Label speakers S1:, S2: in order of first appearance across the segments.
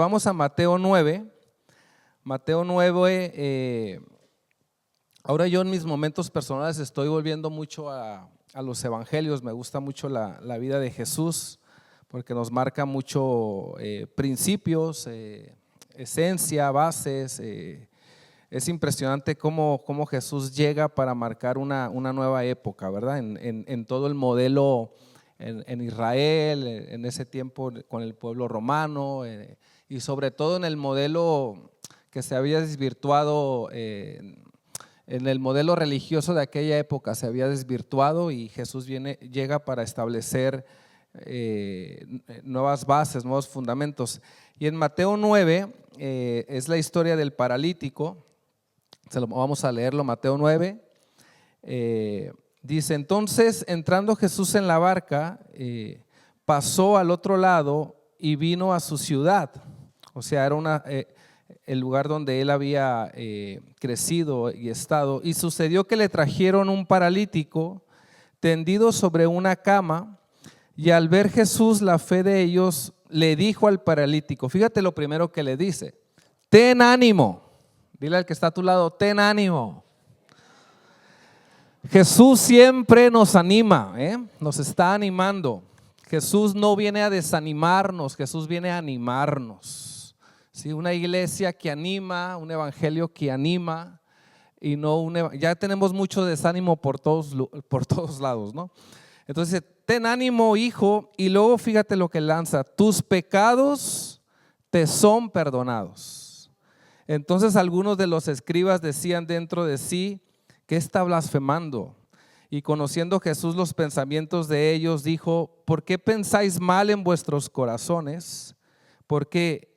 S1: Vamos a Mateo 9. Mateo 9, ahora yo en mis momentos personales estoy volviendo mucho a los evangelios. Me gusta mucho la vida de Jesús porque nos marca mucho principios, esencia, bases. Es impresionante cómo Jesús llega para marcar una nueva época, ¿verdad? En todo el modelo en Israel, en ese tiempo con el pueblo romano, y sobre todo en el modelo que se había desvirtuado, en el modelo religioso de aquella época se había desvirtuado, y Jesús llega para establecer nuevas bases, nuevos fundamentos. Y en Mateo 9 es la historia del paralítico. Vamos a leerlo, Mateo 9. Dice: entonces, entrando Jesús en la barca, pasó al otro lado y vino a su ciudad. O sea, era el lugar donde él había crecido y estado. Y sucedió que le trajeron un paralítico tendido sobre una cama, y al ver Jesús la fe de ellos, le dijo al paralítico, fíjate lo primero que le dice: ten ánimo. Dile al que está a tu lado: ten ánimo. Jesús siempre nos anima, nos está animando. Jesús no viene a desanimarnos, Jesús viene a animarnos. ¿Sí? Una iglesia que anima, un evangelio que anima, y no ya tenemos mucho desánimo por todos lados, ¿no? Entonces, ten ánimo, hijo, y luego fíjate lo que lanza: tus pecados te son perdonados. Entonces algunos de los escribas decían dentro de sí: ¿qué está blasfemando? Y conociendo Jesús los pensamientos de ellos, dijo: ¿por qué pensáis mal en vuestros corazones? ¿Por qué?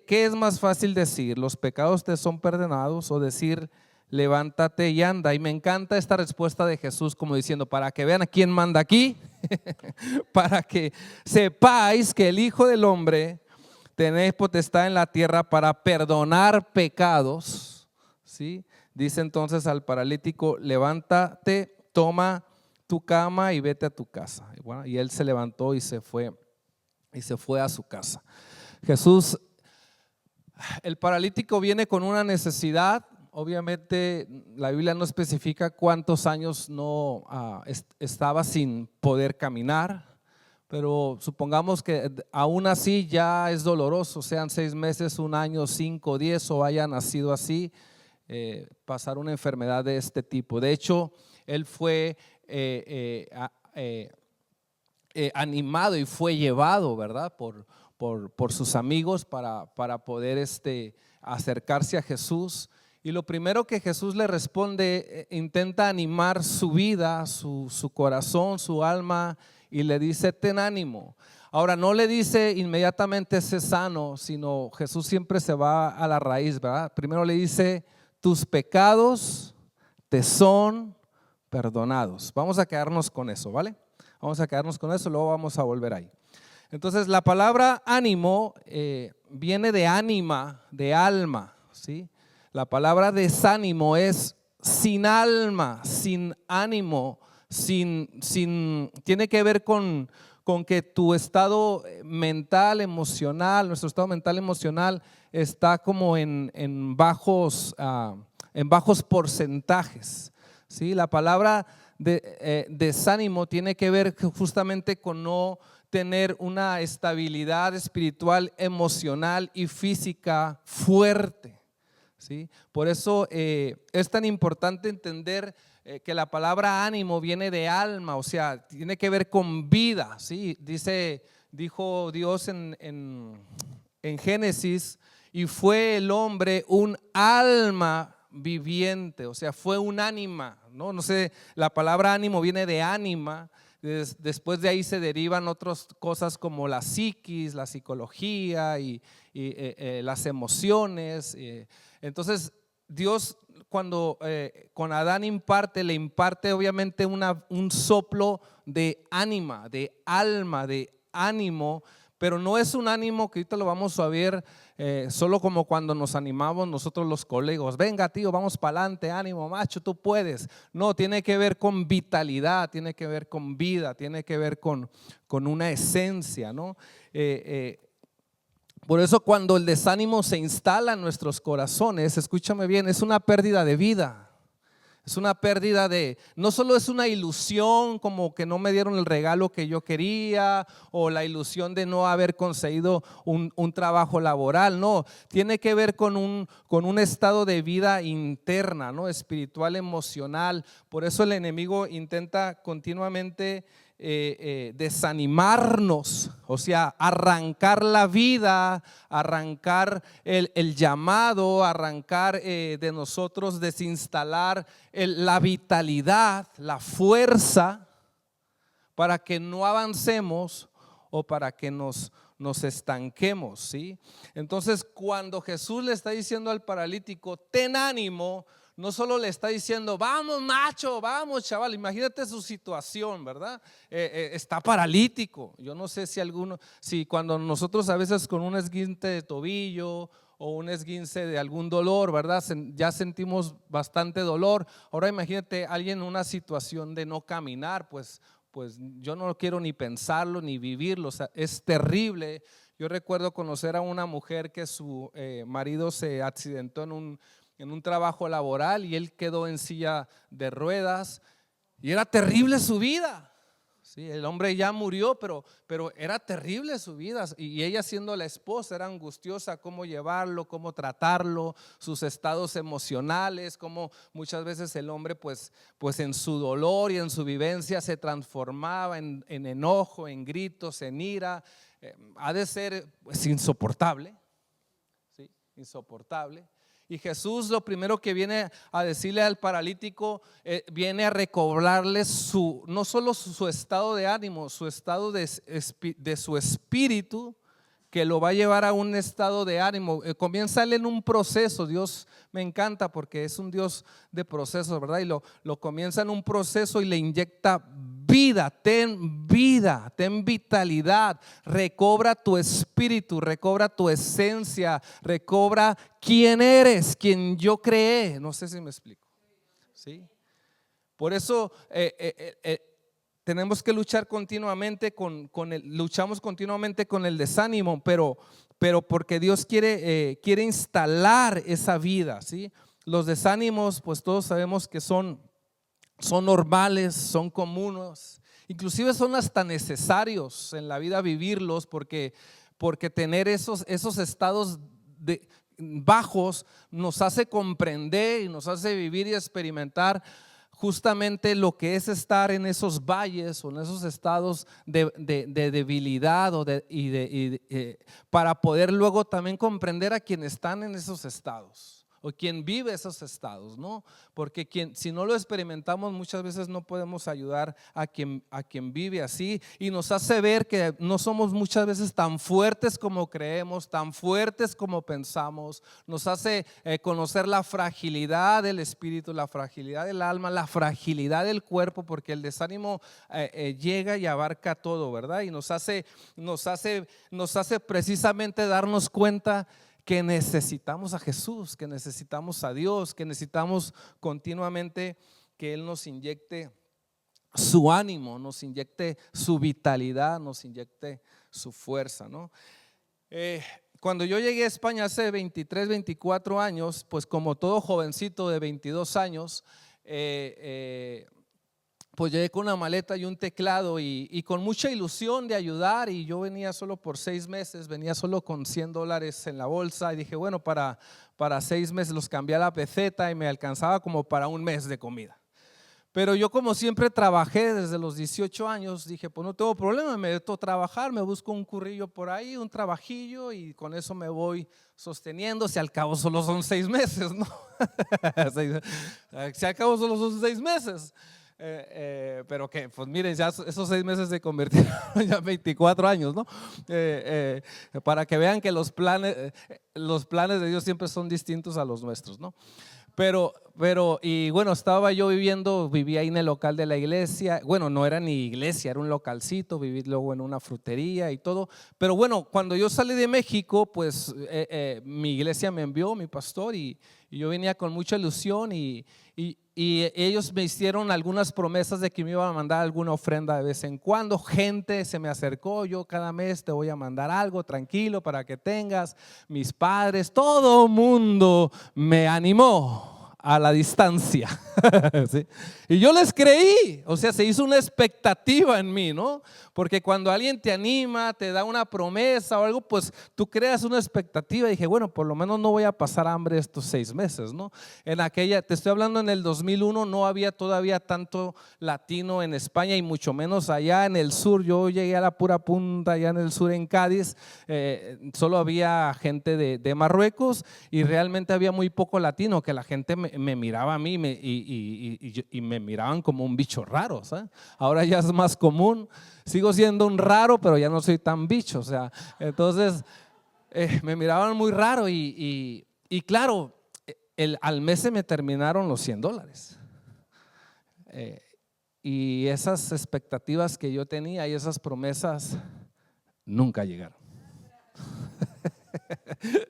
S1: ¿Qué es más fácil decir: los pecados te son perdonados, o decir: levántate y anda? Y me encanta esta respuesta de Jesús, como diciendo: para que vean a quién manda aquí, para que sepáis que el Hijo del Hombre tenéis potestad en la tierra para perdonar pecados, ¿sí? Dice entonces al paralítico: levántate, toma tu cama y vete a tu casa. Y bueno, y él se levantó y se fue a su casa. Jesús, el paralítico viene con una necesidad. Obviamente la Biblia no especifica cuántos años estaba sin poder caminar, pero supongamos que aún así ya es doloroso, sean 6 meses, 1 año, 5, 10, o haya nacido así, pasar una enfermedad de este tipo. De hecho, él fue animado y fue llevado, ¿verdad?, por sus amigos para poder acercarse a Jesús. Y lo primero que Jesús le responde, intenta animar su vida, su corazón, su alma, y le dice: ten ánimo. Ahora, no le dice inmediatamente sé sano, sino Jesús siempre se va a la raíz, ¿verdad? Primero le dice: tus pecados te son perdonados. Vamos a quedarnos con eso, ¿vale? Vamos a quedarnos con eso, luego vamos a volver ahí. Entonces, la palabra ánimo viene de ánima, de alma, ¿sí? La palabra desánimo es sin alma, sin ánimo, tiene que ver con que tu estado mental, emocional, nuestro estado mental, emocional está como en bajos porcentajes, ¿sí? La palabra desánimo tiene que ver justamente con no tener una estabilidad espiritual, emocional y física fuerte, ¿sí? Por eso es tan importante entender que la palabra ánimo viene de alma, o sea, tiene que ver con vida, ¿sí? Dijo Dios en Génesis: y fue el hombre un alma viviente, o sea, fue un ánima, ¿no? No sé, la palabra ánimo viene de ánima. Después de ahí se derivan otras cosas como la psiquis, la psicología y las emociones. Entonces Dios, cuando con Adán le imparte obviamente un soplo de ánima, de alma, de ánimo, pero no es un ánimo que ahorita lo vamos a ver solo como cuando nos animamos nosotros los colegas: venga tío, vamos para adelante, ánimo macho, tú puedes. No, tiene que ver con vitalidad, tiene que ver con vida, tiene que ver con una esencia, ¿no? Por eso cuando el desánimo se instala en nuestros corazones, escúchame bien, es una pérdida de vida. Es una pérdida no solo es una ilusión como que no me dieron el regalo que yo quería o la ilusión de no haber conseguido un trabajo laboral, no, tiene que ver con un estado de vida interna, ¿no? Espiritual, emocional. Por eso el enemigo intenta continuamente desanimarnos, o sea, arrancar la vida, arrancar el llamado, arrancar de nosotros, desinstalar la vitalidad, la fuerza, para que no avancemos o para que nos estanquemos, ¿sí? Entonces, cuando Jesús le está diciendo al paralítico, ten ánimo, no solo le está diciendo, vamos macho, vamos chaval, imagínate su situación, ¿verdad? Está paralítico. Yo no sé si cuando nosotros a veces con un esguince de tobillo o un esguince de algún dolor, ¿verdad? Ya sentimos bastante dolor. Ahora imagínate alguien en una situación de no caminar, pues yo no quiero ni pensarlo ni vivirlo, o sea, es terrible. Yo recuerdo conocer a una mujer que su marido se accidentó en un trabajo laboral y él quedó en silla de ruedas y era terrible su vida. Sí, el hombre ya murió, pero era terrible su vida y ella siendo la esposa era angustiosa cómo llevarlo, cómo tratarlo, sus estados emocionales, cómo muchas veces el hombre pues en su dolor y en su vivencia se transformaba en enojo, en gritos, en ira. Ha de ser pues insoportable, ¿sí? Insoportable. Y Jesús lo primero que viene a decirle al paralítico, viene a recobrarle no solo su estado de ánimo, su estado de su espíritu, que lo va a llevar a un estado de ánimo. Comienza él en un proceso. Dios me encanta porque es un Dios de procesos, ¿verdad? Y lo comienza en un proceso y le inyecta vida, ten vitalidad, recobra tu espíritu, recobra tu esencia, recobra quién eres, quién yo creé. No sé si me explico, ¿sí? Por eso tenemos que luchar continuamente luchamos continuamente con el desánimo, pero porque Dios quiere instalar esa vida, ¿sí? Los desánimos, pues todos sabemos que son normales, son comunes, inclusive son hasta necesarios en la vida vivirlos, porque tener esos estados bajos nos hace comprender y nos hace vivir y experimentar justamente lo que es estar en esos valles o en esos estados de debilidad para poder luego también comprender a quienes están en esos estados o quien vive esos estados, ¿no? Porque si no lo experimentamos muchas veces no podemos ayudar a quien vive así, y nos hace ver que no somos muchas veces tan fuertes como creemos, tan fuertes como pensamos. Nos hace conocer la fragilidad del espíritu, la fragilidad del alma, la fragilidad del cuerpo, porque el desánimo llega y abarca todo, ¿verdad? Y nos hace precisamente darnos cuenta que necesitamos a Jesús, que necesitamos a Dios, que necesitamos continuamente que Él nos inyecte su ánimo, nos inyecte su vitalidad, nos inyecte su fuerza, ¿no? Cuando yo llegué a España hace 23, 24 años, pues como todo jovencito de 22 años, pues llegué con una maleta y un teclado y con mucha ilusión de ayudar, y yo venía solo por 6 meses, venía solo con $100 en la bolsa y dije, bueno, para 6 meses los cambié a la peseta y me alcanzaba como para un mes de comida. Pero yo, como siempre trabajé desde los 18 años, dije, pues no tengo problema, me meto a trabajar, me busco un currillo por ahí, un trabajillo, y con eso me voy sosteniendo. Si al cabo solo son 6 meses, ¿no? Si al cabo solo son 6 meses. Pero que, pues miren, ya esos 6 meses se convirtieron ya 24 años, ¿no? Para que vean que los planes de Dios siempre son distintos a los nuestros, ¿no? Pero y bueno, vivía ahí en el local de la iglesia. Bueno, no era ni iglesia, era un localcito, viví luego en una frutería y todo. Pero bueno, cuando yo salí de México, pues mi iglesia me envió, mi pastor, y yo venía con mucha ilusión y ellos me hicieron algunas promesas de que me iban a mandar alguna ofrenda de vez en cuando. Gente se me acercó, yo cada mes te voy a mandar algo, tranquilo, para que tengas. Mis padres, todo mundo me animó a la distancia. ¿Sí? Y yo les creí, o sea, se hizo una expectativa en mí, ¿no? Porque cuando alguien te anima, te da una promesa o algo, pues tú creas una expectativa. Y dije, bueno, por lo menos no voy a pasar hambre estos 6 meses, ¿no? Te estoy hablando en el 2001, no había todavía tanto latino en España y mucho menos allá en el sur. Yo llegué a la pura punta, allá en el sur, en Cádiz, solo había gente de Marruecos y realmente había muy poco latino, que la gente me miraba a mí y me miraban como un bicho raro, ¿sabes? Ahora ya es más común. Sigo siendo un raro, pero ya no soy tan bicho, o sea, entonces me miraban muy raro y claro, al mes se me terminaron los $100. Y esas expectativas que yo tenía y esas promesas nunca llegaron.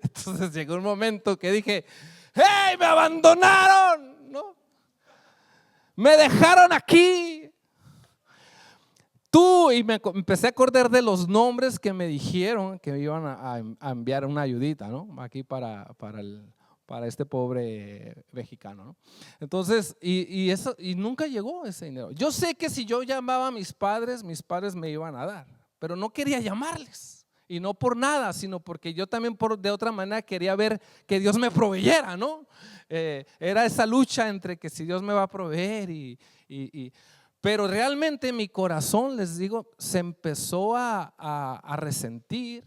S1: Entonces llegó un momento que dije, ¡hey! Me abandonaron, ¿no? Me dejaron aquí. Y me empecé a acordar de los nombres que me dijeron que me iban a enviar una ayudita, ¿no? Aquí para este pobre mexicano, ¿no? Entonces, y nunca llegó ese dinero. Yo sé que si yo llamaba a mis padres me iban a dar, pero no quería llamarles. Y no por nada, sino porque yo también de otra manera quería ver que Dios me proveyera, ¿no? Era esa lucha entre que si Dios me va a proveer pero realmente mi corazón, les digo, se empezó a resentir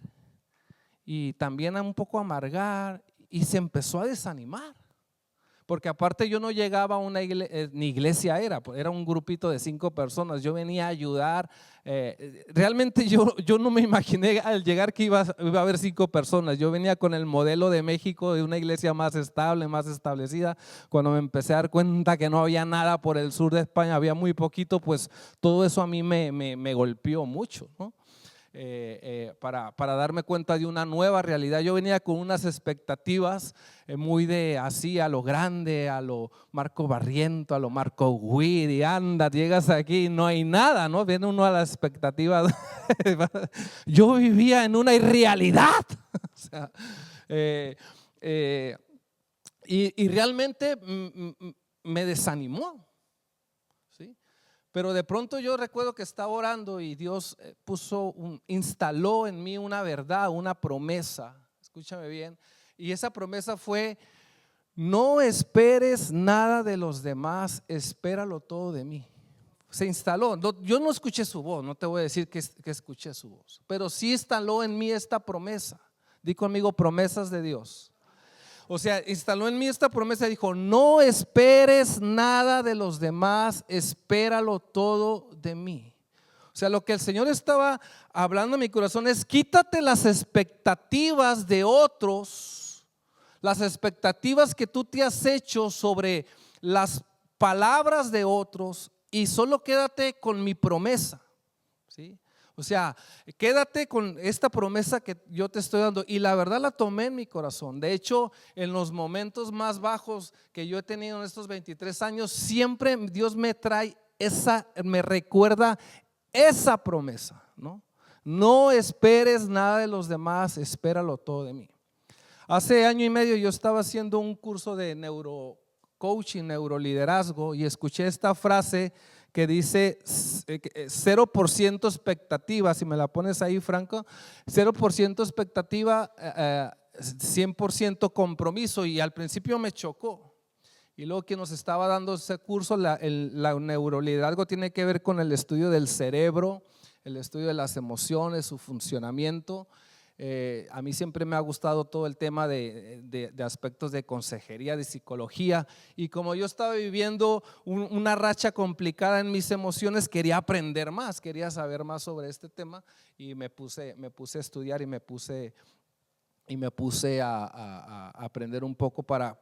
S1: y también a un poco amargar y se empezó a desanimar. Porque aparte yo no llegaba a una iglesia, ni iglesia era un grupito de 5 personas. Yo venía a ayudar. Realmente yo no me imaginé al llegar que iba a haber 5 personas. Yo venía con el modelo de México, de una iglesia más estable, más establecida. Cuando me empecé a dar cuenta que no había nada por el sur de España, había muy poquito, pues todo eso a mí me golpeó mucho, ¿no? Para darme cuenta de una nueva realidad. Yo venía con unas expectativas muy de así a lo grande, a lo Marco Barriento, a lo Marco Witt, y anda, llegas aquí y no hay nada, ¿no? Viene uno a las expectativas. Yo vivía en una irrealidad. O sea, y realmente me desanimó. Pero de pronto yo recuerdo que estaba orando y Dios instaló en mí una verdad, una promesa. Escúchame bien. Y esa promesa fue: no esperes nada de los demás, espéralo todo de mí. Se instaló. Yo no escuché su voz, no te voy a decir que escuché su voz, pero sí instaló en mí esta promesa. Di conmigo: promesas de Dios. O sea, instaló en mí esta promesa y dijo: no esperes nada de los demás, espéralo todo de mí. O sea, lo que el Señor estaba hablando en mi corazón es: quítate las expectativas de otros, las expectativas que tú te has hecho sobre las palabras de otros, y solo quédate con mi promesa, ¿sí? O sea, quédate con esta promesa que yo te estoy dando. Y la verdad la tomé en mi corazón. De hecho, en los momentos más bajos que yo he tenido en estos 23 años, siempre Dios me recuerda esa promesa, ¿no? No esperes nada de los demás, espéralo todo de mí. Hace año y medio yo estaba haciendo un curso de neurocoaching, neuroliderazgo, y escuché esta frase que dice 0% expectativa. Si me la pones ahí, Franco, 0% expectativa, 100% compromiso. Y al principio me chocó. Y luego que nos estaba dando ese curso, la neuroliderazgo tiene que ver con el estudio del cerebro, el estudio de las emociones, su funcionamiento. A mí siempre me ha gustado todo el tema de aspectos de consejería, de psicología, y como yo estaba viviendo una racha complicada en mis emociones, quería aprender más, quería saber más sobre este tema, y me puse a estudiar y me puse a aprender un poco para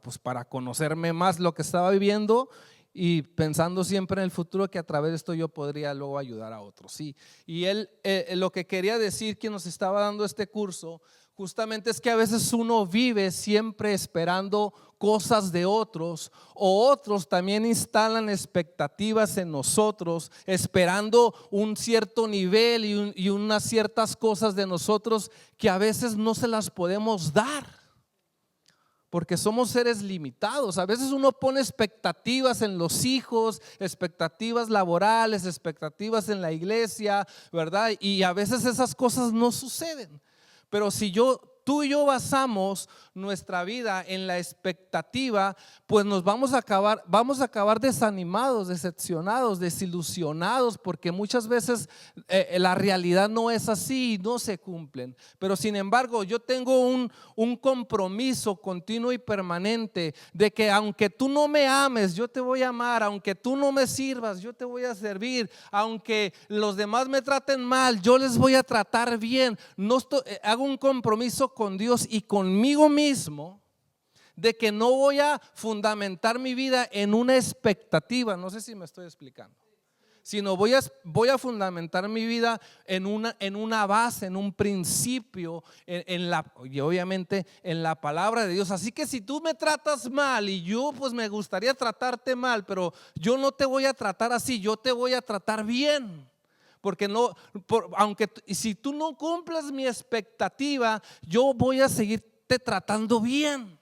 S1: pues para conocerme más lo que estaba viviendo y pensando siempre en el futuro, que a través de esto yo podría luego ayudar a otros. Sí. Y él, lo que quería decir que nos estaba dando este curso justamente es que a veces uno vive siempre esperando cosas de otros, o otros también instalan expectativas en nosotros, esperando un cierto nivel y unas ciertas cosas de nosotros que a veces no se las podemos dar. Porque somos seres limitados. A veces uno pone expectativas en los hijos, expectativas laborales, expectativas en la iglesia, ¿verdad? Y a veces esas cosas no suceden. Pero si tú y yo basamos nuestra vida en la expectativa, pues nos vamos a acabar desanimados, decepcionados, desilusionados, porque muchas veces la realidad no es así y no se cumplen. Pero sin embargo, yo tengo un compromiso continuo y permanente de que aunque tú no me ames, yo te voy a amar; aunque tú no me sirvas, yo te voy a servir; aunque los demás me traten mal, yo les voy a tratar bien. Hago un compromiso con Dios y conmigo mismo de que no voy a fundamentar mi vida en una expectativa. No sé si me estoy explicando. Sino voy a fundamentar mi vida en una base, en un principio, y obviamente en la palabra de Dios. Así que si tú me tratas mal y yo pues me gustaría tratarte mal, pero yo no te voy a tratar así, yo te voy a tratar bien. Porque si tú no cumples mi expectativa, yo voy a seguirte tratando bien.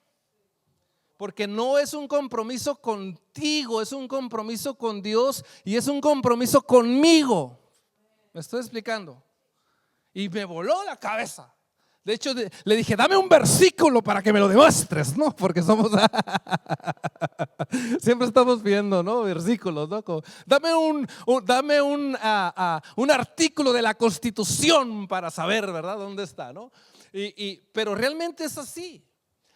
S1: Porque no es un compromiso contigo, es un compromiso con Dios y es un compromiso conmigo. ¿Me estoy explicando? Y me voló la cabeza. De hecho, le dije, dame un versículo para que me lo demuestres, ¿no? Porque siempre estamos pidiendo, ¿no? Versículos, ¿no? Dame un artículo de la Constitución para saber, ¿verdad? ¿Dónde está, no? Pero realmente es así.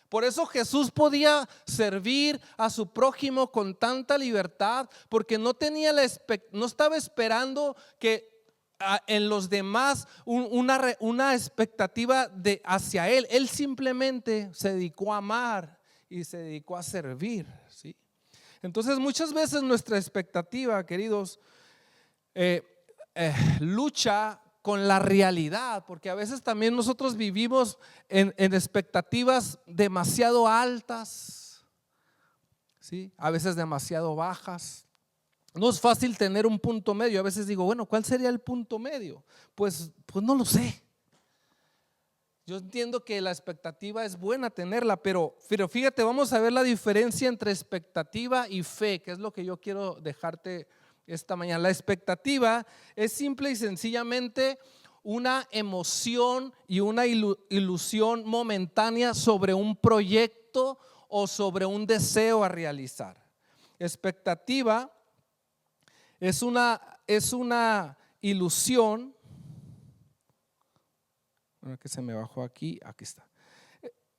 S1: Por eso Jesús podía servir a su prójimo con tanta libertad, porque no estaba esperando que en los demás una expectativa hacia él. Él simplemente se dedicó a amar y se dedicó a servir, ¿sí? Entonces muchas veces nuestra expectativa, queridos, lucha con la realidad, porque a veces también nosotros vivimos en expectativas demasiado altas, ¿sí? A veces demasiado bajas. No es fácil tener un punto medio. A veces digo, bueno, ¿cuál sería el punto medio? Pues no lo sé. Yo entiendo que la expectativa es buena tenerla, pero fíjate, vamos a ver la diferencia entre expectativa y fe, que es lo que yo quiero dejarte esta mañana. La expectativa es simple y sencillamente una emoción y una ilusión momentánea sobre un proyecto o sobre un deseo a realizar. Expectativa es una ilusión. Bueno, que se me bajó aquí está.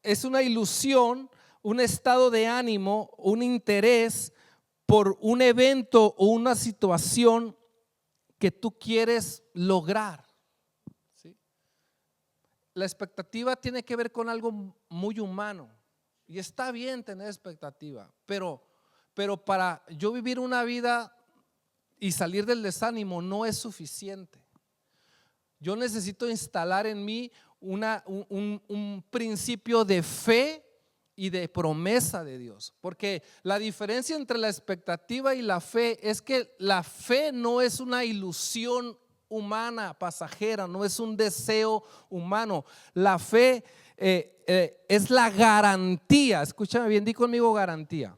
S1: Es una ilusión, un estado de ánimo, un interés por un evento o una situación que tú quieres lograr, ¿sí? La expectativa tiene que ver con algo muy humano y está bien tener expectativa, pero para yo vivir una vida y salir del desánimo no es suficiente. Yo necesito instalar en mí un principio de fe y de promesa de Dios, porque la diferencia entre la expectativa y la fe es que la fe no es una ilusión humana pasajera, no es un deseo humano. La fe es la garantía. Escúchame bien, di conmigo garantía.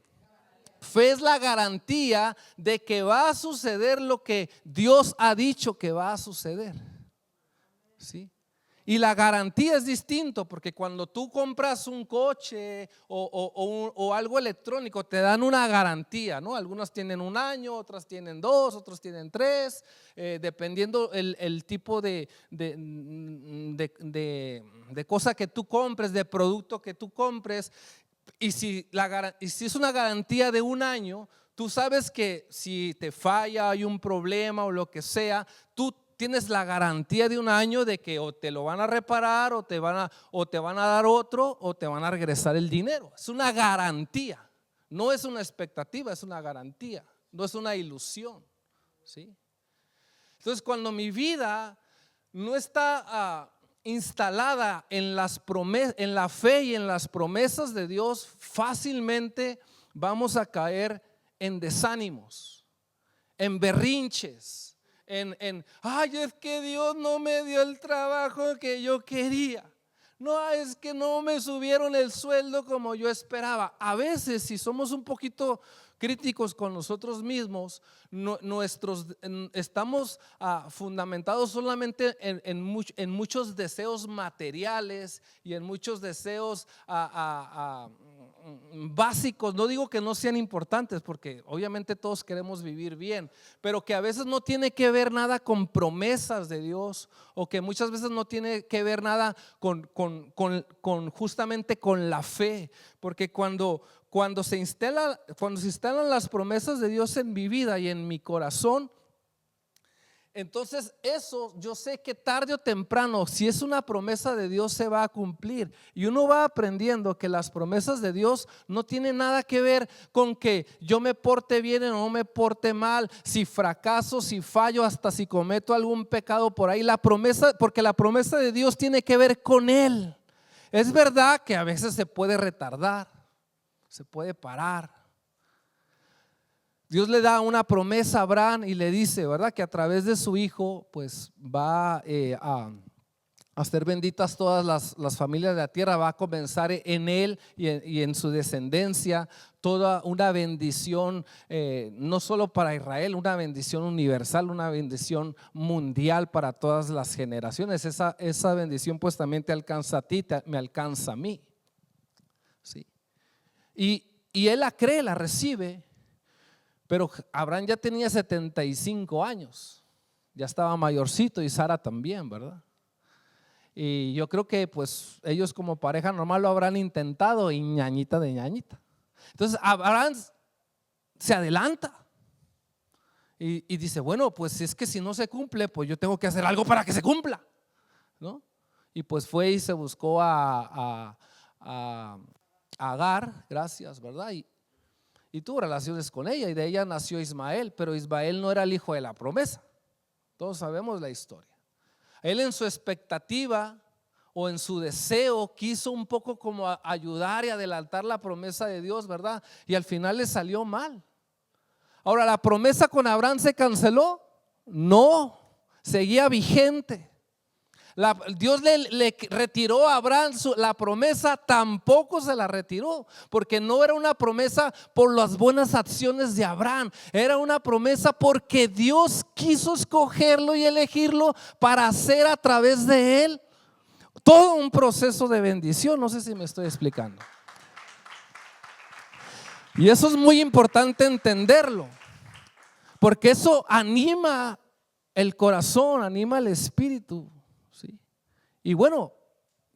S1: Fe es la garantía de que va a suceder lo que Dios ha dicho que va a suceder, ¿sí? Y la garantía es distinto, porque cuando tú compras un coche o algo electrónico, te dan una garantía, ¿no? Algunas tienen 1 año, otras tienen 2, otros tienen 3, dependiendo el tipo de cosa que tú compres, de producto que tú compres. Y si es una garantía de 1 año, tú sabes que si te falla, hay un problema o lo que sea, tú tienes la garantía de un año de que o te lo van a reparar o te van a dar otro o te van a regresar el dinero. Es una garantía, no es una expectativa, es una garantía, no es una ilusión, ¿sí? Entonces, cuando mi vida no está instalada en la fe y en las promesas de Dios, fácilmente vamos a caer en desánimos, en berrinches, ay, es que Dios no me dio el trabajo que yo quería. No, es que no me subieron el sueldo como yo esperaba. A veces, si somos un poquito críticos con nosotros mismos, estamos fundamentados solamente en muchos deseos materiales y en muchos deseos básicos. No digo que no sean importantes, porque obviamente todos queremos vivir bien, pero que a veces no tiene que ver nada con promesas de Dios, o que muchas veces no tiene que ver nada justamente con la fe. Porque cuando se instalan las promesas de Dios en mi vida y en mi corazón, entonces eso yo sé que tarde o temprano, si es una promesa de Dios, se va a cumplir. Y uno va aprendiendo que las promesas de Dios no tienen nada que ver con que yo me porte bien o no me porte mal, si fracaso, si fallo, hasta si cometo algún pecado por ahí. Porque la promesa de Dios tiene que ver con Él. Es verdad que a veces se puede retardar, se puede parar. Dios le da una promesa a Abraham y le dice, ¿verdad?, que a través de su hijo pues va a ser benditas todas las familias de la tierra. Va a comenzar en él y en su descendencia toda una bendición, no solo para Israel, una bendición universal, una bendición mundial para todas las generaciones. Esa bendición pues también te alcanza a ti, me alcanza a mí, ¿sí? Y él la cree, la recibe. Pero Abraham ya tenía 75 años, ya estaba mayorcito, y Sara también, ¿verdad? Y yo creo que pues ellos como pareja normal lo habrán intentado, y ñañita de ñañita. Entonces Abraham se adelanta y dice, bueno, pues es que si no se cumple, pues yo tengo que hacer algo para que se cumpla, ¿no? Y pues fue y se buscó a Agar, gracias, ¿verdad? Y tuvo relaciones con ella, y de ella nació Ismael. Pero Ismael no era el hijo de la promesa. Todos sabemos la historia. Él, en su expectativa o en su deseo, quiso un poco como ayudar y adelantar la promesa de Dios, ¿verdad? Y al final le salió mal. Ahora, ¿la promesa con Abraham se canceló? No, seguía vigente. Dios le retiró a Abraham la promesa, tampoco se la retiró, porque no era una promesa por las buenas acciones de Abraham, era una promesa porque Dios quiso escogerlo y elegirlo para hacer a través de él todo un proceso de bendición. No sé si me estoy explicando. Y eso es muy importante entenderlo, porque eso anima el corazón, anima el espíritu. Y bueno,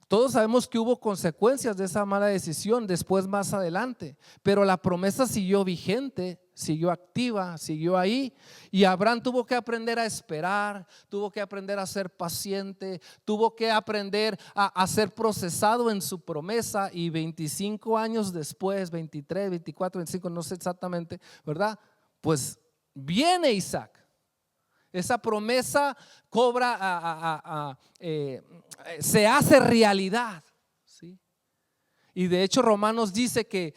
S1: todos sabemos que hubo consecuencias de esa mala decisión después, más adelante, pero la promesa siguió vigente, siguió activa, siguió ahí. Y Abraham tuvo que aprender a esperar, tuvo que aprender a ser paciente, tuvo que aprender a ser procesado en su promesa. Y 25 años después, 23, 24, 25, no sé exactamente, ¿verdad? Pues viene Isaac. Esa promesa se hace realidad, ¿sí? Y de hecho Romanos dice que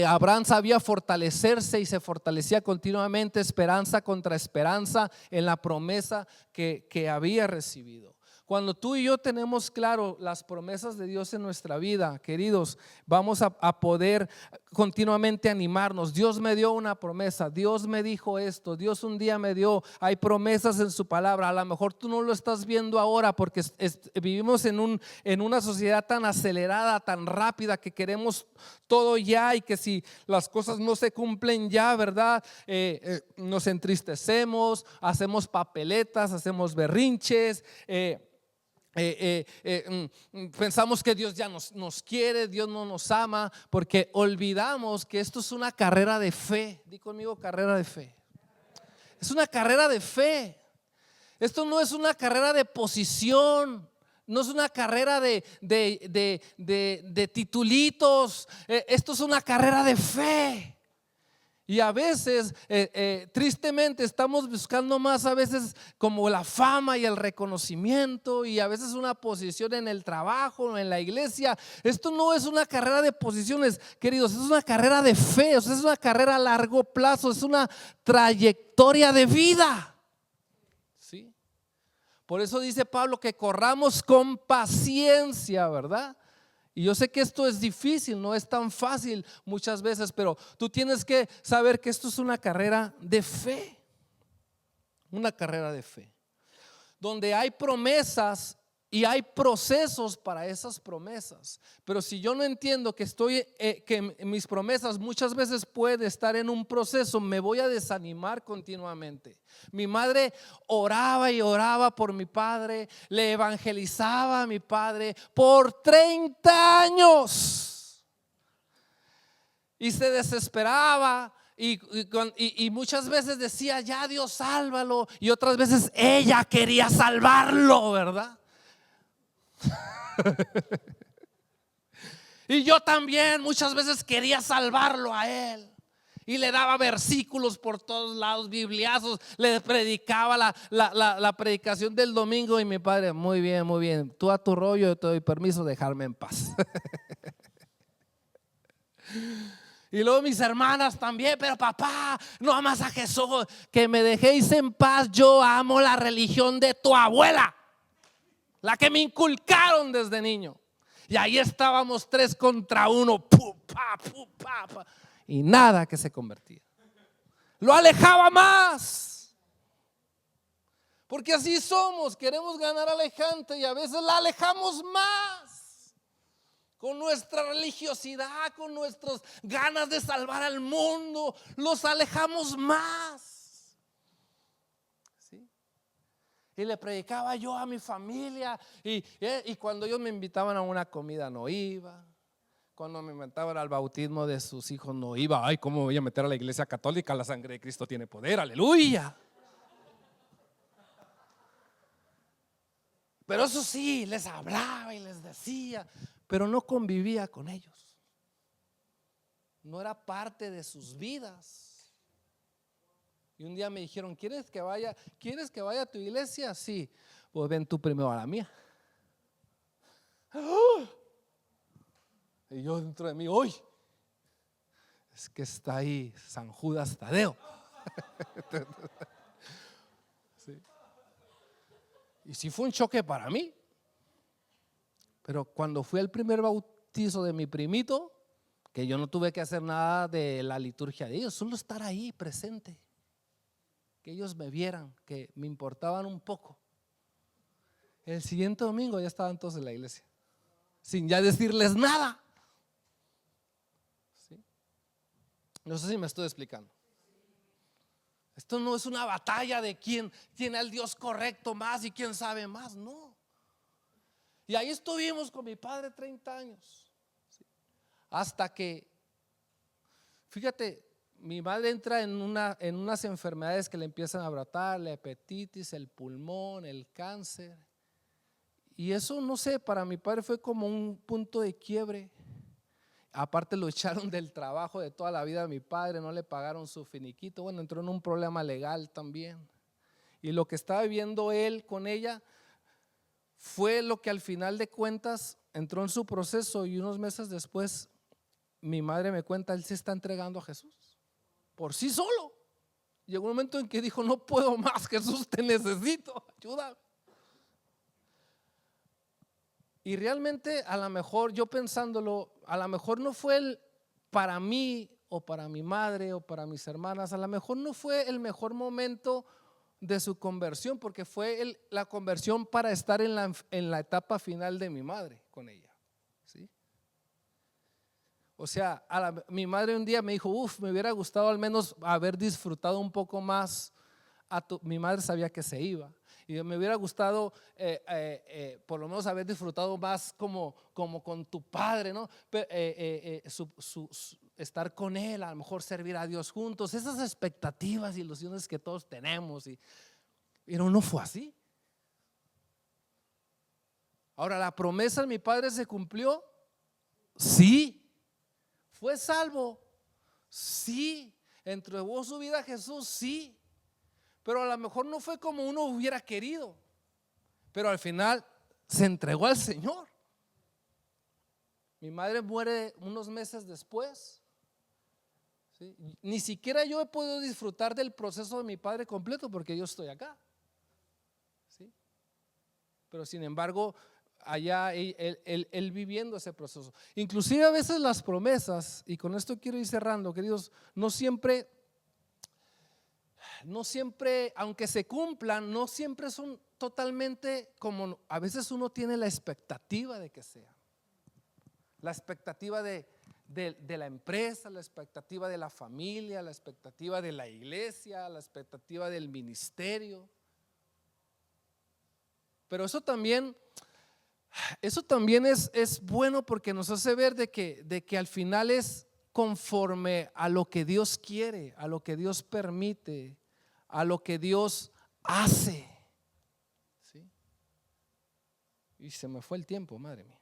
S1: Abraham sabía fortalecerse y se fortalecía continuamente, esperanza contra esperanza, en la promesa que había recibido. Cuando tú y yo tenemos claro las promesas de Dios en nuestra vida, queridos, vamos a poder continuamente animarnos. Dios me dio una promesa, Dios me dijo esto, Dios un día me dio, hay promesas en su palabra. A lo mejor tú no lo estás viendo ahora porque vivimos en una sociedad tan acelerada, tan rápida, que queremos todo ya, y que si las cosas no se cumplen ya, ¿verdad? Nos entristecemos, hacemos papeletas, hacemos berrinches, pensamos que Dios ya nos quiere, Dios no nos ama, porque olvidamos que esto es una carrera de fe. Di conmigo, carrera de fe. Es una carrera de fe. Esto no es una carrera de posición. No es una carrera de titulitos. Esto es una carrera de fe. Y a veces, tristemente, estamos buscando más a veces como la fama y el reconocimiento, y a veces una posición en el trabajo, en la iglesia. Esto no es una carrera de posiciones, queridos, es una carrera de fe, o sea, es una carrera a largo plazo, es una trayectoria de vida. ¿Sí? Por eso dice Pablo que corramos con paciencia, ¿verdad? Y yo sé que esto es difícil, no es tan fácil muchas veces, pero tú tienes que saber que esto es una carrera de fe. Una carrera de fe, donde hay promesas y hay procesos para esas promesas. Pero si yo no entiendo que mis promesas muchas veces puede estar en un proceso, me voy a desanimar continuamente. Mi madre oraba y oraba por mi padre, le evangelizaba a mi padre por 30 años y se desesperaba. Y muchas veces decía, ya Dios sálvalo, y otras veces ella quería salvarlo, ¿verdad? Y yo también muchas veces quería salvarlo a él, y le daba versículos por todos lados, bibliazos, le predicaba la predicación del domingo, y mi padre, muy bien, tú a tu rollo, yo te doy permiso de dejarme en paz. Y luego mis hermanas también, pero papá, no amas a Jesús, que me dejéis en paz, yo amo la religión de tu abuela, la que me inculcaron desde niño. Y ahí estábamos 3 contra 1, y nada que se convertía. Lo alejaba más, porque así somos, queremos ganar a la gente y a veces la alejamos más. Con nuestra religiosidad, con nuestras ganas de salvar al mundo, los alejamos más. ¿Sí? Y le predicaba yo a mi familia, y cuando ellos me invitaban a una comida no iba. Cuando me invitaban al bautismo de sus hijos no iba. Ay, ¿cómo voy a meter a la iglesia católica? La sangre de Cristo tiene poder, aleluya. Pero eso sí, les hablaba y les decía, pero no convivía con ellos. No era parte de sus vidas. Y un día me dijeron, ¿quieres que vaya a tu iglesia? Sí, pues ven tú primero a la mía. Y yo dentro de mí, hoy es que está ahí San Judas Tadeo. Sí. Y sí fue un choque para mí. Pero cuando fui al primer bautizo de mi primito, que yo no tuve que hacer nada de la liturgia de ellos, solo estar ahí presente, que ellos me vieran, que me importaban un poco. El siguiente domingo ya estaban todos en la iglesia, sin ya decirles nada. ¿Sí? No sé si me estoy explicando. Esto no es una batalla de quién tiene al Dios correcto más y quién sabe más, no. Y ahí estuvimos con mi padre 30 años. ¿Sí? Hasta que, fíjate, mi madre entra en unas enfermedades que le empiezan a brotar, la hepatitis, el pulmón, el cáncer. Y eso, no sé, para mi padre fue como un punto de quiebre. Aparte lo echaron del trabajo de toda la vida de mi padre, no le pagaron su finiquito. Bueno, entró en un problema legal también. Y lo que estaba viviendo él con ella fue lo que al final de cuentas entró en su proceso, y unos meses después mi madre me cuenta, él se está entregando a Jesús por sí solo. Llegó un momento en que dijo, no puedo más, Jesús, te necesito, ayúdame. Y realmente, a lo mejor yo pensándolo, a lo mejor no fue para mí o para mi madre o para mis hermanas, a lo mejor no fue el mejor momento de su conversión, porque fue la conversión para estar en la etapa final de mi madre con ella. ¿Sí? O sea, mi madre un día me dijo, me hubiera gustado al menos haber disfrutado un poco más. Mi madre sabía que se iba, y me hubiera gustado por lo menos haber disfrutado más como con tu padre, ¿no? estar con Él, a lo mejor servir a Dios juntos, esas expectativas, ilusiones que todos tenemos, pero no fue así. Ahora, ¿la promesa de mi padre se cumplió? Sí. ¿Fue salvo? Sí. ¿Entregó su vida a Jesús? Sí. Pero a lo mejor no fue como uno hubiera querido, pero al final se entregó al Señor. Mi madre muere unos meses después, ¿sí? Ni siquiera yo he podido disfrutar del proceso de mi padre completo porque yo estoy acá, ¿sí? Pero sin embargo allá él viviendo ese proceso. Inclusive a veces las promesas, y con esto quiero ir cerrando, queridos, no siempre, aunque se cumplan, no siempre son totalmente como a veces uno tiene la expectativa de que sea. La expectativa de la empresa, la expectativa de la familia, la expectativa de la iglesia, la expectativa del ministerio. Pero eso también es bueno porque nos hace ver de que al final es conforme a lo que Dios quiere, a lo que Dios permite, a lo que Dios hace. ¿Sí? Y se me fue el tiempo, madre mía.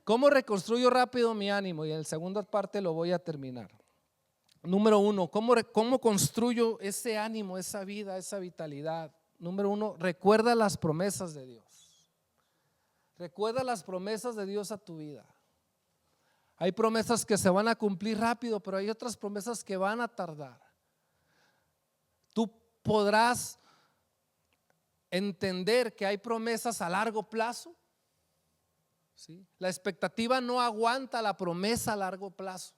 S1: ¿Cómo reconstruyo rápido mi ánimo? Y en la segunda parte lo voy a terminar. Número uno, ¿cómo construyo ese ánimo, esa vida, esa vitalidad? Número uno, recuerda las promesas de Dios. Recuerda las promesas de Dios a tu vida. Hay promesas que se van a cumplir rápido, pero hay otras promesas que van a tardar. Tú podrás entender que hay promesas a largo plazo. ¿Sí? La expectativa no aguanta la promesa a largo plazo.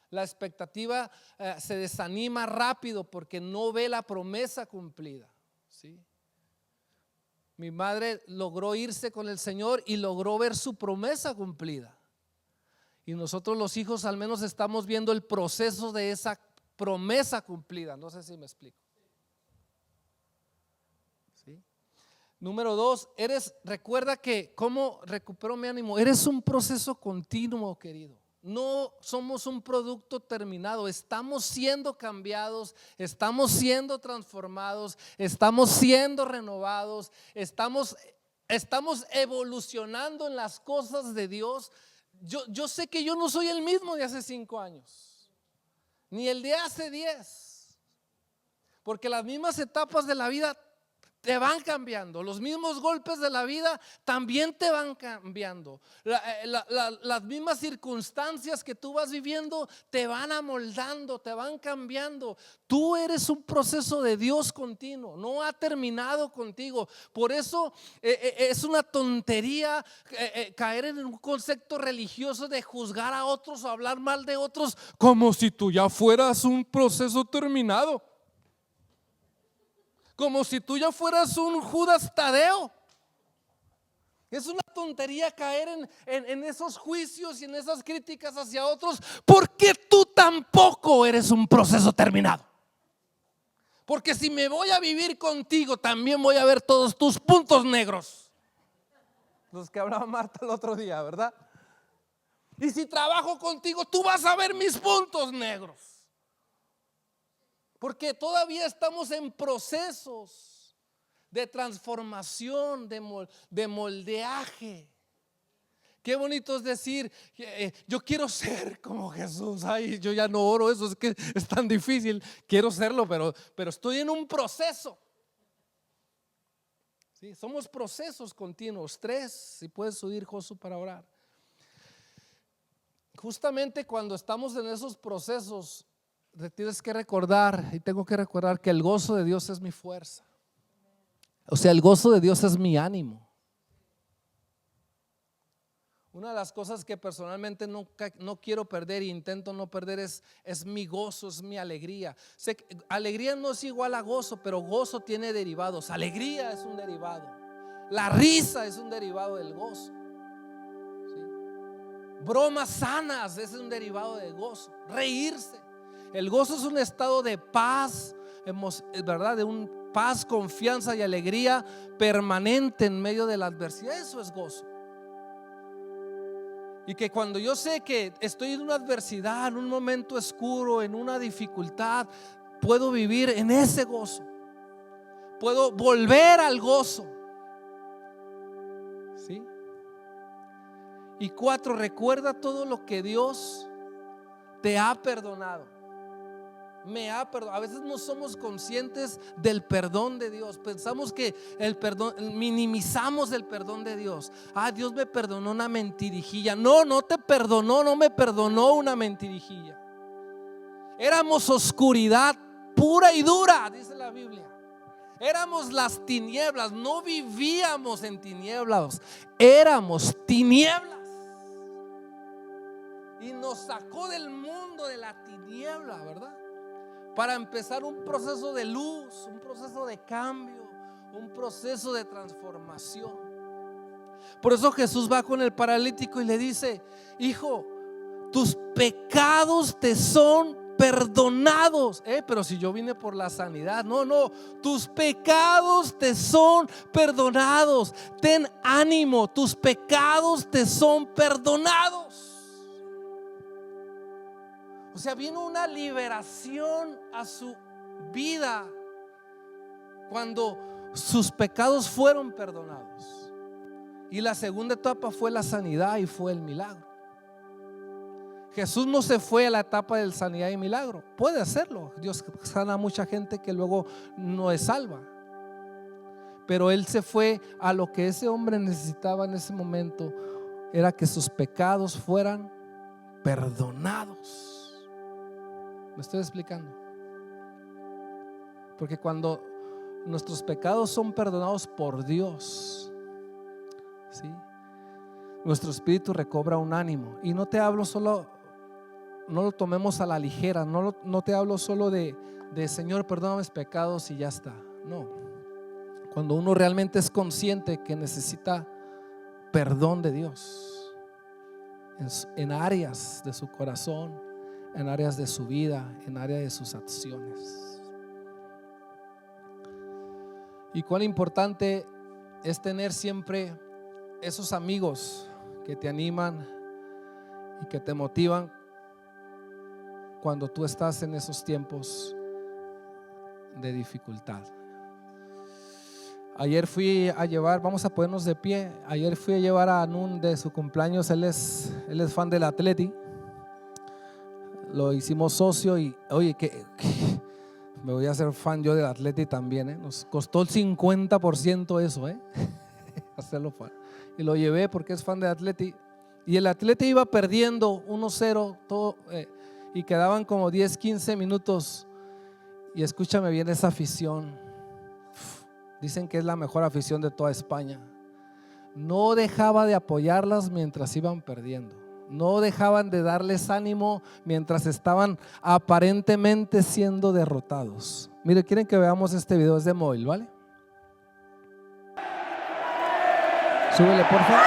S1: La expectativa se desanima rápido porque no ve la promesa cumplida. ¿Sí? Mi madre logró irse con el Señor y logró ver su promesa cumplida. Y nosotros los hijos al menos estamos viendo el proceso de esa promesa cumplida. No sé si me explico. ¿Sí? Número dos, recuerda que cómo recupero mi ánimo. Eres un proceso continuo, querido. No somos un producto terminado. Estamos siendo cambiados, estamos siendo transformados, estamos siendo renovados, estamos evolucionando en las cosas de Dios. Yo sé que yo no soy el mismo de hace 5 años, ni el de hace 10, porque las mismas etapas de la vida te van cambiando, los mismos golpes de la vida también te van cambiando, las mismas circunstancias que tú vas viviendo te van amoldando, te van cambiando. Tú eres un proceso de Dios continuo, no ha terminado contigo. Por eso es una tontería caer en un concepto religioso de juzgar a otros o hablar mal de otros como si tú ya fueras un proceso terminado. Como si tú ya fueras un Judas Tadeo. Es una tontería caer en esos juicios y en esas críticas hacia otros, porque tú tampoco eres un proceso terminado. Porque si me voy a vivir contigo, también voy a ver todos tus puntos negros, los que hablaba Marta el otro día, ¿verdad? Y si trabajo contigo, tú vas a ver mis puntos negros. Porque todavía estamos en procesos de transformación, de moldeaje. Qué bonito es decir, yo quiero ser como Jesús. Ay, yo ya no oro eso, es que es tan difícil. Quiero serlo, pero estoy en un proceso. ¿Sí? Somos procesos continuos. 3, si puedes subir, Josu, para orar. Justamente cuando estamos en esos procesos, tienes que recordar, y tengo que recordar, que el gozo de Dios es mi fuerza. O sea, el gozo de Dios es mi ánimo. Una de las cosas que personalmente no quiero perder e intento no perder es mi gozo, es mi alegría. Sé que alegría no es igual a gozo, pero gozo tiene derivados. Alegría es un derivado. La risa es un derivado del gozo. ¿Sí? Bromas sanas es un derivado de gozo. Reírse. El gozo es un estado de paz, ¿verdad? De un paz, confianza y alegría permanente en medio de la adversidad. Eso es gozo. Y que cuando yo sé que estoy en una adversidad, en un momento oscuro, en una dificultad, puedo vivir en ese gozo. Puedo volver al gozo. ¿Sí? Y 4, recuerda todo lo que Dios te ha perdonado. Me ha perdonado. A veces no somos conscientes del perdón de Dios. Pensamos que el perdón, minimizamos el perdón de Dios. Dios me perdonó una mentirijilla. No, no te perdonó, no me perdonó una mentirijilla. Éramos oscuridad pura y dura, dice la Biblia. Éramos las tinieblas, no vivíamos en tinieblas, éramos tinieblas. Y nos sacó del mundo de la tiniebla, ¿verdad? Para empezar un proceso de luz, un proceso de cambio, un proceso de transformación. Por eso Jesús va con el paralítico y le dice: hijo, tus pecados te son perdonados. Pero si yo vine por la sanidad. No, tus pecados te son perdonados. Ten ánimo, tus pecados te son perdonados. O sea, vino una liberación a su vida cuando sus pecados fueron perdonados. Y la segunda etapa fue la sanidad y fue el milagro. Jesús no se fue a la etapa de sanidad y milagro. Puede hacerlo. Dios sana a mucha gente que luego no es salva. Pero Él se fue a lo que ese hombre necesitaba en ese momento. Era que sus pecados fueran perdonados. ¿Me estoy explicando? Porque cuando nuestros pecados son perdonados por Dios, ¿sí?, nuestro espíritu recobra un ánimo. Y no te hablo solo, no lo tomemos a la ligera. No te hablo solo de Señor, perdona mis pecados y ya está. No. Cuando uno realmente es consciente que necesita perdón de Dios en áreas de su corazón, en áreas de su vida, en áreas de sus acciones. Y cuán importante es tener siempre esos amigos que te animan y que te motivan cuando tú estás en esos tiempos de dificultad. Ayer fui a llevar, vamos a ponernos de pie. Ayer fui a llevar a Anun de su cumpleaños. Él es fan del Atleti. Lo hicimos socio y oye, que me voy a hacer fan yo del Atleti también, Nos costó el 50% eso, hacerlo fan. Y lo llevé porque es fan del Atleti. Y el Atleti iba perdiendo 1-0 todo, y quedaban como 10-15 minutos. Y escúchame bien esa afición. Dicen que es la mejor afición de toda España. No dejaba de apoyarlas mientras iban perdiendo. No dejaban de darles ánimo mientras estaban aparentemente siendo derrotados. Mire, quieren que veamos este video, es de móvil, ¿vale? Súbele, por favor.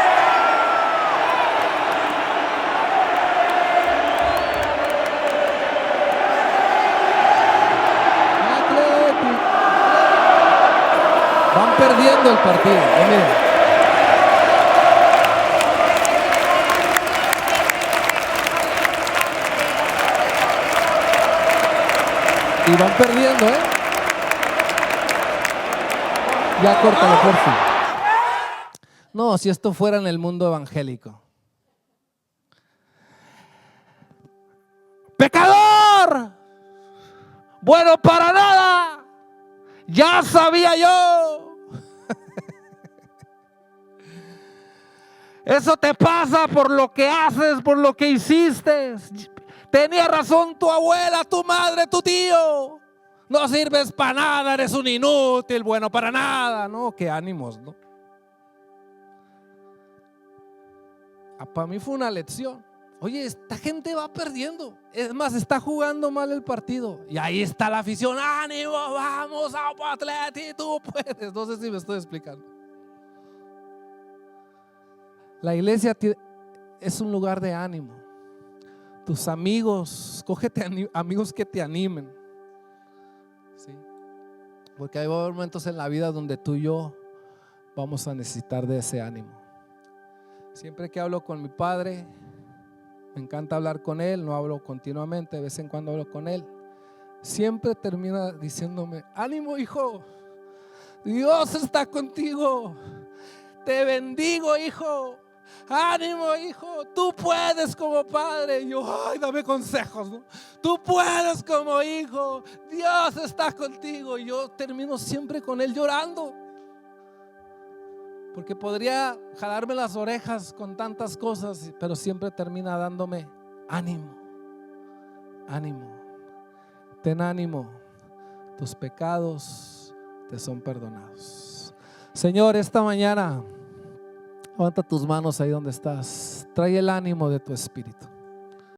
S1: Van perdiendo el partido. Miren. Y van perdiendo, Ya córtalo, por fin. No, si esto fuera en el mundo evangélico. ¡Pecador! Bueno para nada. Ya sabía yo. Eso te pasa por lo que haces, por lo que hiciste. Tenía razón tu abuela, tu madre, tu tío. No sirves para nada, eres un inútil, bueno para nada. No, qué ánimos, ¿no? Para mí fue una lección. Oye, esta gente va perdiendo. Es más, está jugando mal el partido. Y ahí está la afición. ¡Ánimo! ¡Vamos a Atleti! ¡Tú puedes! No sé si me estoy explicando. La iglesia es un lugar de ánimo. Tus amigos, cógete amigos que te animen, ¿sí? Porque hay momentos en la vida donde tú y yo vamos a necesitar de ese ánimo. Siempre que hablo con mi padre, Me encanta hablar con él, no hablo continuamente, de vez en cuando hablo con él. Siempre termina diciéndome: ánimo, hijo, Dios está contigo, te bendigo, hijo, ánimo, hijo, tú puedes como padre. Y yo, ay, dame consejos, ¿no? Tú puedes como hijo, Dios está contigo. Y yo termino siempre con él llorando, porque podría jalarme las orejas con tantas cosas, pero siempre termina dándome ánimo, ánimo, ten ánimo, tus pecados te son perdonados. Señor, esta mañana levanta tus manos ahí donde estás, trae el ánimo de tu espíritu.